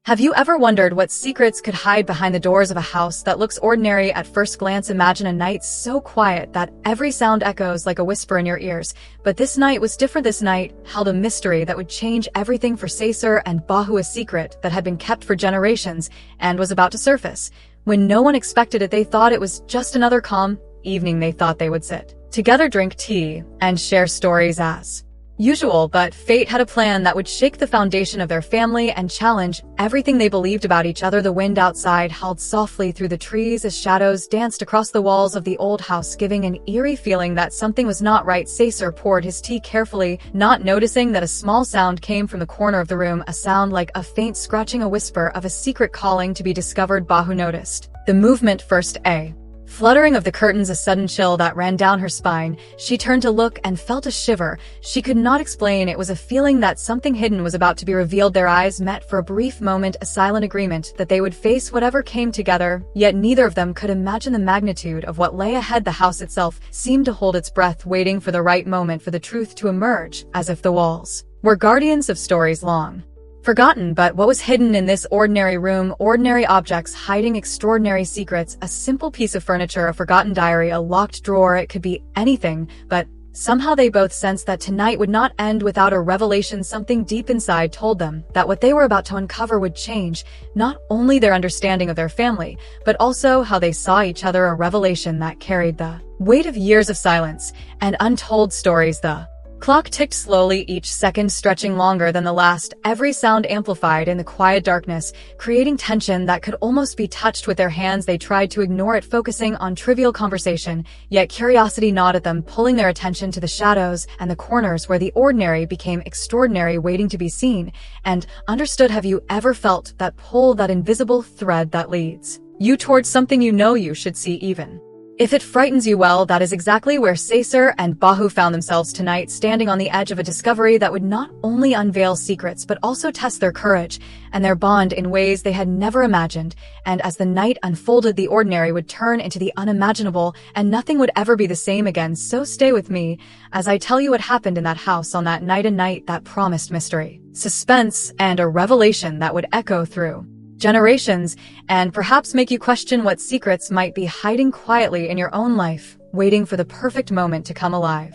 Have you ever wondered what secrets could hide behind the doors of a house that looks ordinary at first glance? Imagine a night so quiet that every sound echoes like a whisper in your ears. But this night was different. This night held a mystery that would change everything for Sasur and Bahu, a secret that had been kept for generations and was about to surface. When no one expected it, they thought it was just another calm evening. They thought they would sit together, drink tea, and share stories as usual, but fate had a plan that would shake the foundation of their family and challenge everything they believed about each other. The wind outside howled softly through the trees as shadows danced across the walls of the old house, giving an eerie feeling that something was not right. Sasur poured his tea carefully, not noticing that a small sound came from the corner of the room, a sound like a faint scratching, a whisper of a secret calling to be discovered. Bahu noticed the movement first, a fluttering of the curtains, a sudden chill that ran down her spine. She turned to look and felt a shiver. She could not explain. It was a feeling that something hidden was about to be revealed. Their eyes met for a brief moment, a silent agreement that they would face whatever came together, yet neither of them could imagine the magnitude of what lay ahead. The house itself seemed to hold its breath, waiting for the right moment for the truth to emerge, as if the walls were guardians of stories long forgotten. But what was hidden in this ordinary room? Ordinary objects hiding extraordinary secrets. A simple piece of furniture, a forgotten diary, a locked drawer. It could be anything, but somehow they both sensed that tonight would not end without a revelation. Something deep inside told them that what they were about to uncover would change not only their understanding of their family, but also how they saw each other. A revelation that carried the weight of years of silence and untold stories. The clock ticked slowly, each second stretching longer than the last, every sound amplified in the quiet darkness, creating tension that could almost be touched with their hands. They tried to ignore it, focusing on trivial conversation, yet curiosity gnawed at them, pulling their attention to the shadows and the corners where the ordinary became extraordinary, waiting to be seen and understood. Have you ever felt that pull, that invisible thread that leads you towards something you know you should see, even if it frightens you? Well, that is exactly where Sasur and Bahu found themselves tonight, standing on the edge of a discovery that would not only unveil secrets but also test their courage and their bond in ways they had never imagined. And as the night unfolded, the ordinary would turn into the unimaginable, and nothing would ever be the same again. So stay with me as I tell you what happened in that house on that night, a night that promised mystery, suspense, and a revelation that would echo through generations, and perhaps make you question what secrets might be hiding quietly in your own life, waiting for the perfect moment to come alive.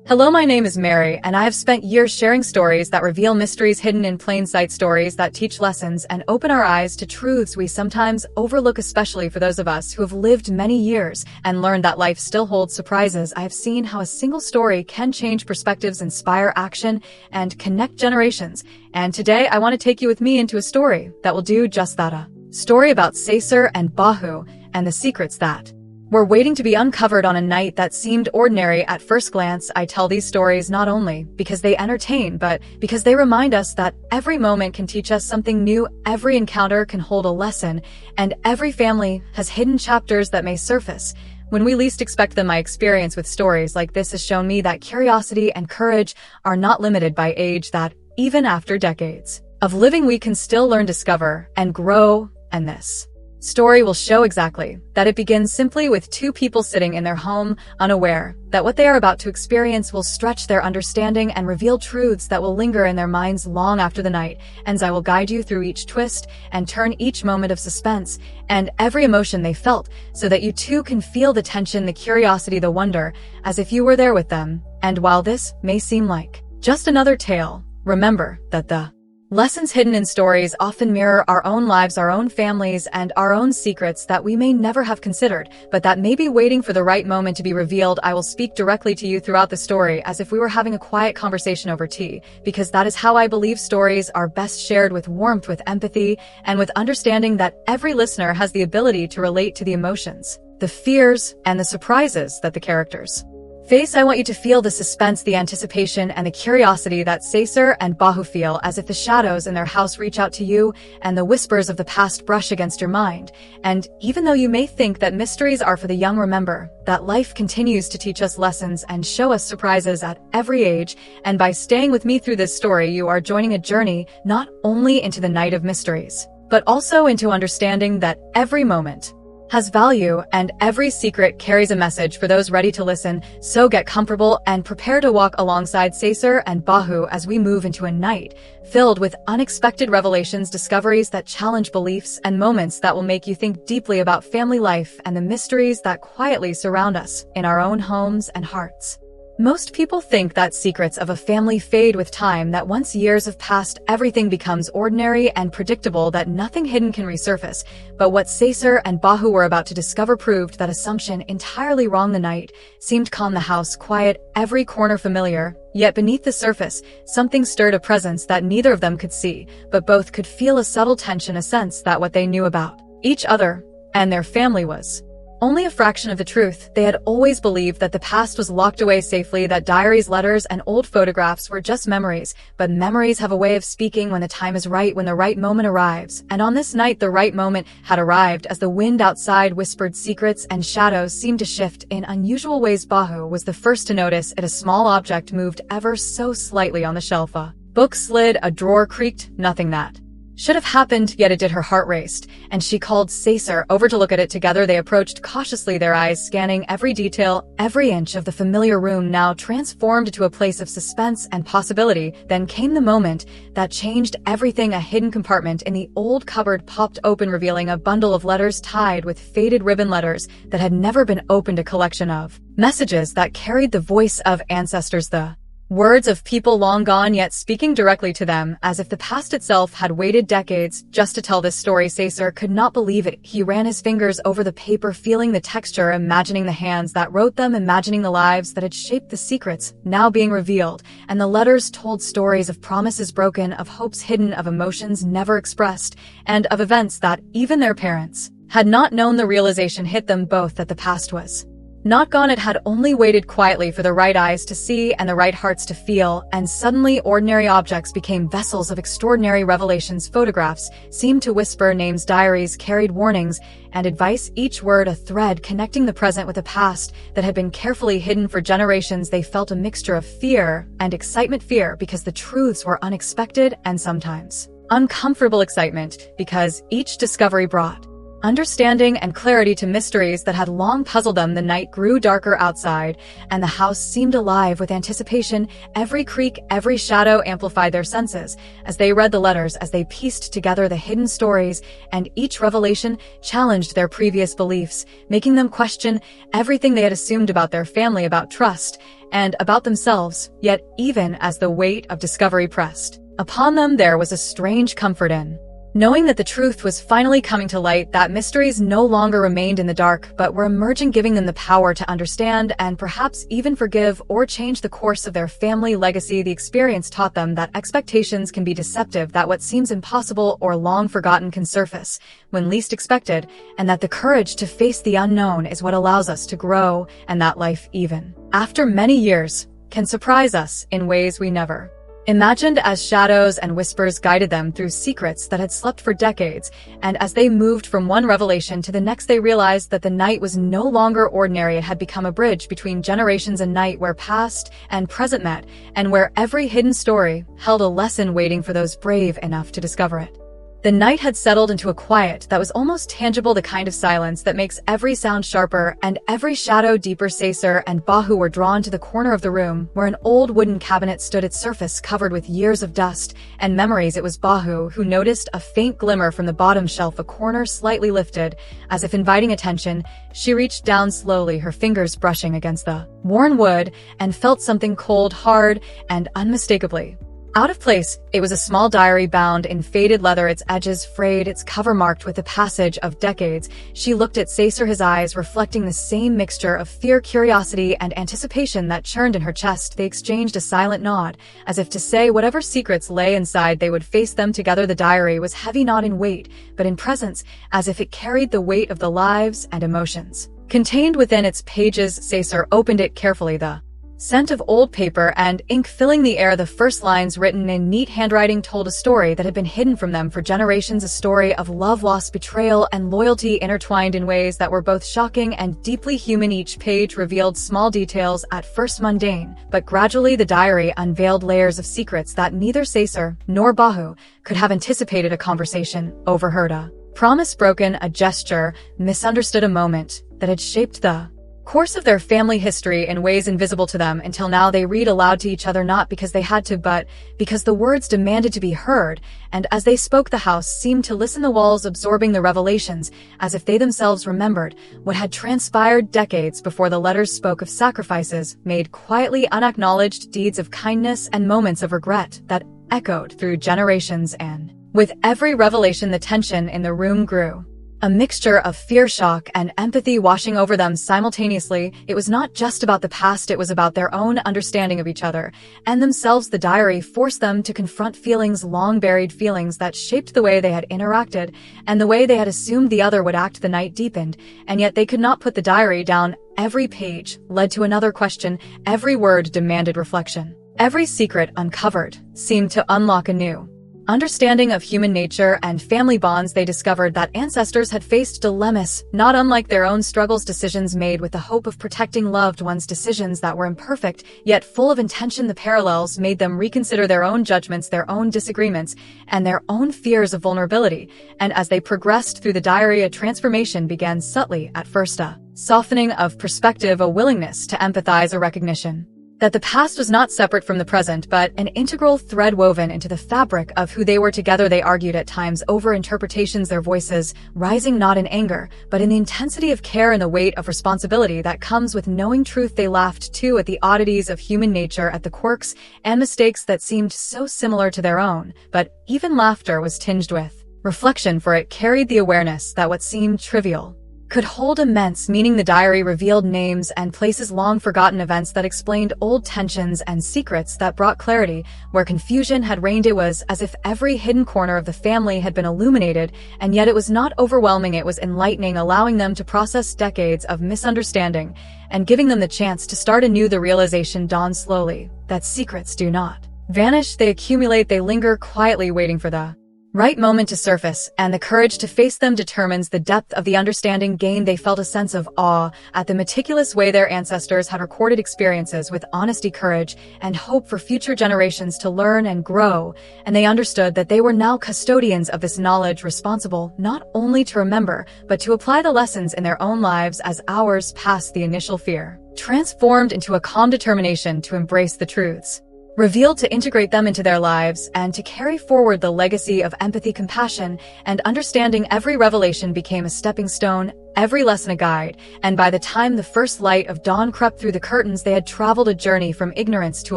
Hello, my name is Mary, and I have spent years sharing stories that reveal mysteries hidden in plain sight, stories that teach lessons and open our eyes to truths we sometimes overlook, especially for those of us who have lived many years and learned that life still holds surprises. I have seen how a single story can change perspectives, inspire action, and connect generations. And today I want to take you with me into a story that will do just that, a story about Sasur and Bahu and the secrets that were waiting to be uncovered on a night that seemed ordinary at first glance. I tell these stories not only because they entertain, but because they remind us that every moment can teach us something new, every encounter can hold a lesson, and every family has hidden chapters that may surface when we least expect them. My experience with stories like this has shown me that curiosity and courage are not limited by age, that even after decades of living we can still learn, discover, and grow. And this story will show exactly that. It begins simply with two people sitting in their home, unaware that what they are about to experience will stretch their understanding and reveal truths that will linger in their minds long after the night ends. I will guide you through each twist and turn, each moment of suspense, and every emotion they felt, so that you too can feel the tension, the curiosity, the wonder, as if you were there with them. And while this may seem like just another tale, remember that the lessons hidden in stories often mirror our own lives, our own families, and our own secrets that we may never have considered, but that may be waiting for the right moment to be revealed. I will speak directly to you throughout the story as if we were having a quiet conversation over tea, because that is how I believe stories are best shared, with warmth, with empathy, and with understanding that every listener has the ability to relate to the emotions, the fears, and the surprises that the characters face. I want you to feel the suspense, the anticipation, and the curiosity that Sasur and Bahu feel, as if the shadows in their house reach out to you and the whispers of the past brush against your mind. And even though you may think that mysteries are for the young, remember that life continues to teach us lessons and show us surprises at every age. And by staying with me through this story, you are joining a journey not only into the night of mysteries, but also into understanding that every moment has value, and every secret carries a message for those ready to listen, so get comfortable and prepare to walk alongside Sasur and Bahu as we move into a night filled with unexpected revelations, discoveries that challenge beliefs, and moments that will make you think deeply about family life and the mysteries that quietly surround us in our own homes and hearts. Most people think that secrets of a family fade with time, that once years have passed, everything becomes ordinary and predictable, that nothing hidden can resurface. But what Sasur and Bahu were about to discover proved that assumption entirely wrong. The night seemed calm, the house quiet, every corner familiar. Yet beneath the surface, something stirred, a presence that neither of them could see, but both could feel, a subtle tension, a sense that what they knew about each other and their family was only a fraction of the truth. They had always believed that the past was locked away safely, that diaries, letters, and old photographs were just memories. But memories have a way of speaking when the time is right, when the right moment arrives. And on this night, the right moment had arrived. As the wind outside whispered secrets and shadows seemed to shift in unusual ways, Bahu was the first to notice it. A small object moved ever so slightly on the shelf. A book slid, a drawer creaked, nothing that should have happened, yet it did. Her heart raced, and she called Sasur over to look at it. Together they approached cautiously, their eyes scanning every detail, every inch of the familiar room, now transformed into a place of suspense and possibility. Then came the moment that changed everything. A hidden compartment in the old cupboard popped open, revealing a bundle of letters tied with faded ribbon, letters that had never been opened, a collection of messages that carried the voice of ancestors, the words of people long gone, yet speaking directly to them, as if the past itself had waited decades just to tell this story. Sasur could not believe it. He ran his fingers over the paper, feeling the texture, imagining the hands that wrote them, imagining the lives that had shaped the secrets now being revealed. And the letters told stories of promises broken, of hopes hidden, of emotions never expressed, and of events that even their parents had not known. The realization hit them both that the past was not gone. It had only waited quietly for the right eyes to see and the right hearts to feel. And suddenly ordinary objects became vessels of extraordinary revelations. Photographs seemed to whisper names, diaries carried warnings and advice, each word a thread connecting the present with a past that had been carefully hidden for generations. They felt a mixture of fear and excitement. Fear because the truths were unexpected, and sometimes uncomfortable excitement because each discovery brought understanding and clarity to mysteries that had long puzzled them. The night grew darker outside, and the house seemed alive with anticipation. Every creak, every shadow amplified their senses as they read the letters, as they pieced together the hidden stories, and each revelation challenged their previous beliefs, making them question everything they had assumed about their family, about trust, and about themselves. Yet even as the weight of discovery pressed upon them, there was a strange comfort in knowing that the truth was finally coming to light, that mysteries no longer remained in the dark, but were emerging, giving them the power to understand and perhaps even forgive or change the course of their family legacy. The experience taught them that expectations can be deceptive, that what seems impossible or long forgotten can surface when least expected, and that the courage to face the unknown is what allows us to grow, and that life, even after many years, can surprise us in ways we never imagined. As shadows and whispers guided them through secrets that had slept for decades, and as they moved from one revelation to the next, they realized that the night was no longer ordinary. It had become a bridge between generations, a night where past and present met, and where every hidden story held a lesson waiting for those brave enough to discover it. The night had settled into a quiet that was almost tangible, the kind of silence that makes every sound sharper and every shadow deeper. Sasur and Bahu were drawn to the corner of the room where an old wooden cabinet stood, its surface covered with years of dust and memories. It was Bahu who noticed a faint glimmer from the bottom shelf, a corner slightly lifted, as if inviting attention. She reached down slowly, her fingers brushing against the worn wood, and felt something cold, hard, and unmistakably out of place. It was a small diary bound in faded leather, its edges frayed, its cover marked with the passage of decades. She looked at Sasur, his eyes reflecting the same mixture of fear, curiosity, and anticipation that churned in her chest. They exchanged a silent nod, as if to say whatever secrets lay inside, they would face them together. The diary was heavy not in weight, but in presence, as if it carried the weight of the lives and emotions contained within its pages. Sasur opened it carefully, the scent of old paper and ink filling the air. The first lines, written in neat handwriting, told a story that had been hidden from them for generations, a story of love, loss, betrayal, and loyalty intertwined in ways that were both shocking and deeply human. Each page revealed small details, at first mundane, but gradually the diary unveiled layers of secrets that neither Sasur nor Bahu could have anticipated. A conversation overheard, a promise broken, a gesture, misunderstood, a moment that had shaped the course of their family history in ways invisible to them until now. They read aloud to each other not because they had to, but because the words demanded to be heard, and as they spoke the house seemed to listen, the walls absorbing the revelations, as if they themselves remembered what had transpired decades before. The letters spoke of sacrifices made quietly, unacknowledged deeds of kindness, and moments of regret that echoed through generations, and with every revelation the tension in the room grew. A mixture of fear, shock, and empathy washing over them simultaneously. It was not just about the past, it was about their own understanding of each other and themselves. The diary forced them to confront feelings, long buried feelings that shaped the way they had interacted and the way they had assumed the other would act. The night deepened, and yet they could not put the diary down. Every page led to another question, every word demanded reflection. Every secret uncovered seemed to unlock a new understanding of human nature and family bonds. They discovered that ancestors had faced dilemmas not unlike their own struggles, decisions made with the hope of protecting loved ones, decisions that were imperfect yet full of intention. The parallels made them reconsider their own judgments, their own disagreements, and their own fears of vulnerability. And as they progressed through the diary, a transformation began subtly. At first, a softening of perspective, a willingness to empathize, a recognition that the past was not separate from the present, but an integral thread woven into the fabric of who they were together. They argued at times over interpretations, their voices rising not in anger, but in the intensity of care and the weight of responsibility that comes with knowing truth. They laughed too at the oddities of human nature, at the quirks and mistakes that seemed so similar to their own, but even laughter was tinged with reflection, for it carried the awareness that what seemed trivial could hold immense meaning. The diary revealed names and places, long forgotten events that explained old tensions, and secrets that brought clarity where confusion had reigned. It was as if every hidden corner of the family had been illuminated, and yet it was not overwhelming, it was enlightening, allowing them to process decades of misunderstanding and giving them the chance to start anew. The realization dawned slowly that secrets do not vanish, they accumulate, they linger quietly, waiting for the right moment to surface, and the courage to face them determines the depth of the understanding gained. They felt a sense of awe at the meticulous way their ancestors had recorded experiences with honesty, courage, and hope for future generations to learn and grow, and they understood that they were now custodians of this knowledge, responsible not only to remember, but to apply the lessons in their own lives. As hours passed, the initial fear transformed into a calm determination to embrace the truths revealed, to integrate them into their lives, and to carry forward the legacy of empathy, compassion, and understanding. Every revelation became a stepping stone, every lesson a guide, and by the time the first light of dawn crept through the curtains, they had traveled a journey from ignorance to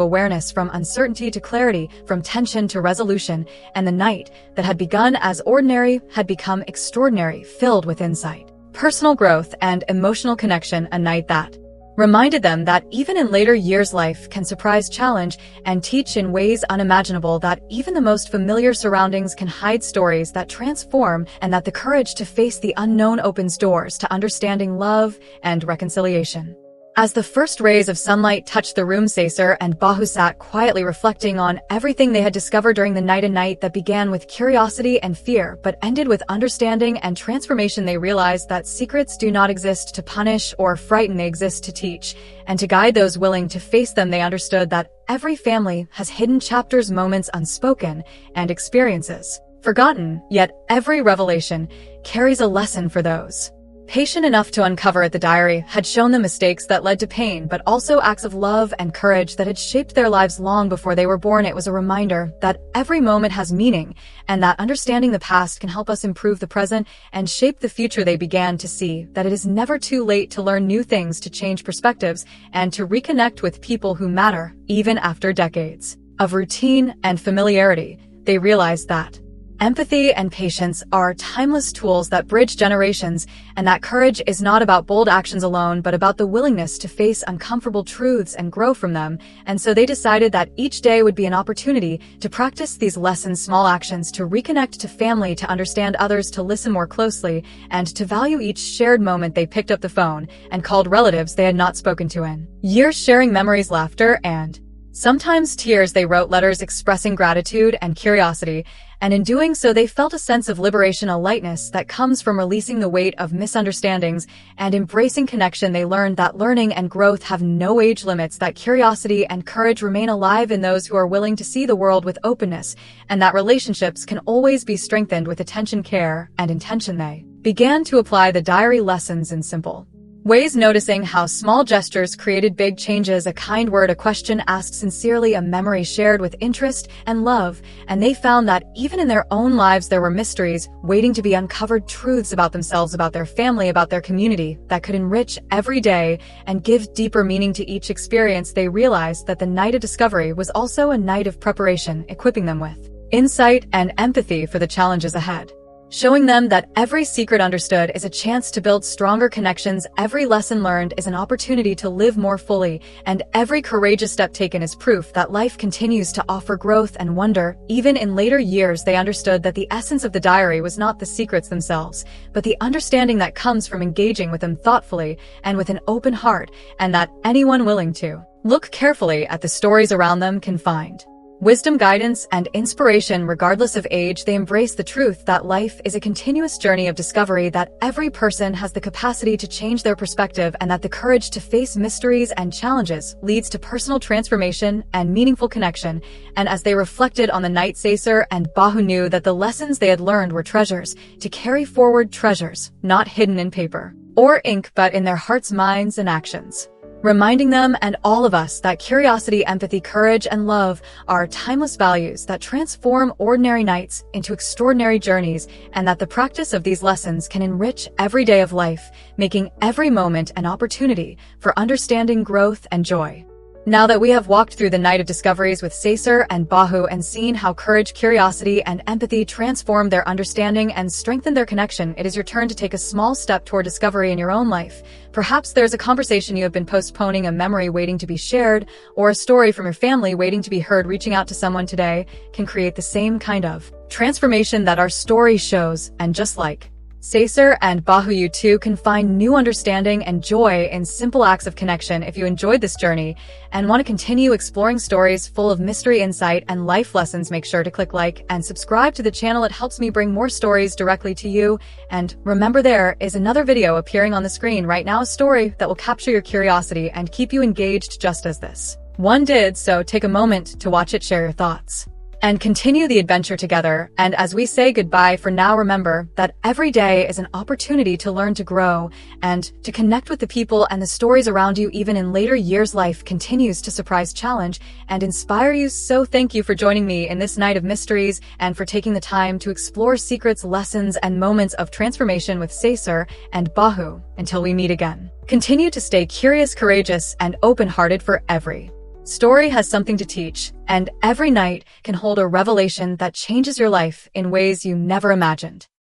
awareness, from uncertainty to clarity, from tension to resolution, and the night that had begun as ordinary had become extraordinary, filled with insight, personal growth, and emotional connection. A night that reminded them that even in later years, life can surprise, challenge, and teach in ways unimaginable, that even the most familiar surroundings can hide stories that transform, and that the courage to face the unknown opens doors to understanding, love, and reconciliation. As the first rays of sunlight touched the room, Sasur and Bahu sat quietly, reflecting on everything they had discovered during the night, a night that began with curiosity and fear, but ended with understanding and transformation. They realized that secrets do not exist to punish or frighten, they exist to teach and to guide those willing to face them. They understood that every family has hidden chapters, moments unspoken, and experiences forgotten, yet every revelation carries a lesson for those patient enough to uncover it. The diary had shown them mistakes that led to pain, but also acts of love and courage that had shaped their lives long before they were born. It was a reminder that every moment has meaning, and that understanding the past can help us improve the present and shape the future. They began to see that it is never too late to learn new things, to change perspectives, and to reconnect with people who matter, even after decades of routine and familiarity. They realized that empathy and patience are timeless tools that bridge generations, and that courage is not about bold actions alone, but about the willingness to face uncomfortable truths and grow from them. And so they decided that each day would be an opportunity to practice these lessons, small actions, to reconnect to family, to understand others, to listen more closely, and to value each shared moment. They picked up the phone and called relatives they had not spoken to in years, sharing memories, laughter, and sometimes tears. They wrote letters expressing gratitude and curiosity, and in doing so they felt a sense of liberation, a lightness that comes from releasing the weight of misunderstandings and embracing connection. They learned that learning and growth have no age limits, that curiosity and courage remain alive in those who are willing to see the world with openness, and that relationships can always be strengthened with attention, care, and intention. They began to apply the diary lessons in simple ways, noticing how small gestures created big changes. A kind word, a question asked sincerely, a memory shared with interest and love, and they found that even in their own lives there were mysteries waiting to be uncovered, truths about themselves, about their family, about their community that could enrich every day and give deeper meaning to each experience. They realized that the night of discovery was also a night of preparation, equipping them with insight and empathy for the challenges ahead, showing them that every secret understood is a chance to build stronger connections, every lesson learned is an opportunity to live more fully, and every courageous step taken is proof that life continues to offer growth and wonder. Even in later years, they understood that the essence of the diary was not the secrets themselves, but the understanding that comes from engaging with them thoughtfully and with an open heart, and that anyone willing to look carefully at the stories around them can find wisdom, guidance, and inspiration regardless of age. They embrace the truth that life is a continuous journey of discovery, that every person has the capacity to change their perspective, and that the courage to face mysteries and challenges leads to personal transformation and meaningful connection. And as they reflected on the night, Sasur and Bahu knew that the lessons they had learned were treasures to carry forward, treasures not hidden in paper or ink but in their hearts, minds, and actions, reminding them and all of us that curiosity, empathy, courage, and love are timeless values that transform ordinary nights into extraordinary journeys, and that the practice of these lessons can enrich every day of life, making every moment an opportunity for understanding, growth, and joy. Now that we have walked through the night of discoveries with Sasur and Bahu and seen how courage, curiosity, and empathy transform their understanding and strengthen their connection, it is your turn to take a small step toward discovery in your own life. Perhaps there's a conversation you have been postponing, a memory waiting to be shared, or a story from your family waiting to be heard. Reaching out to someone today can create the same kind of transformation that our story shows, and just like Sasur and Bahu, you too can find new understanding and joy in simple acts of connection. If you enjoyed this journey and want to continue exploring stories full of mystery, insight, and life lessons, make sure to click like and subscribe to the channel. It helps me bring more stories directly to you. And remember, there is another video appearing on the screen right now, a story that will capture your curiosity and keep you engaged just as this one did. So take a moment to watch it, share your thoughts, and continue the adventure together. And as we say goodbye for now, remember that every day is an opportunity to learn, to grow, and to connect with the people and the stories around you. Even in later years, life continues to surprise, challenge, and inspire you. So thank you for joining me in this night of mysteries and for taking the time to explore secrets, lessons, and moments of transformation with Sasur and Bahu. Until we meet again, continue to stay curious, courageous, and open-hearted, for every story has something to teach, and every night can hold a revelation that changes your life in ways you never imagined.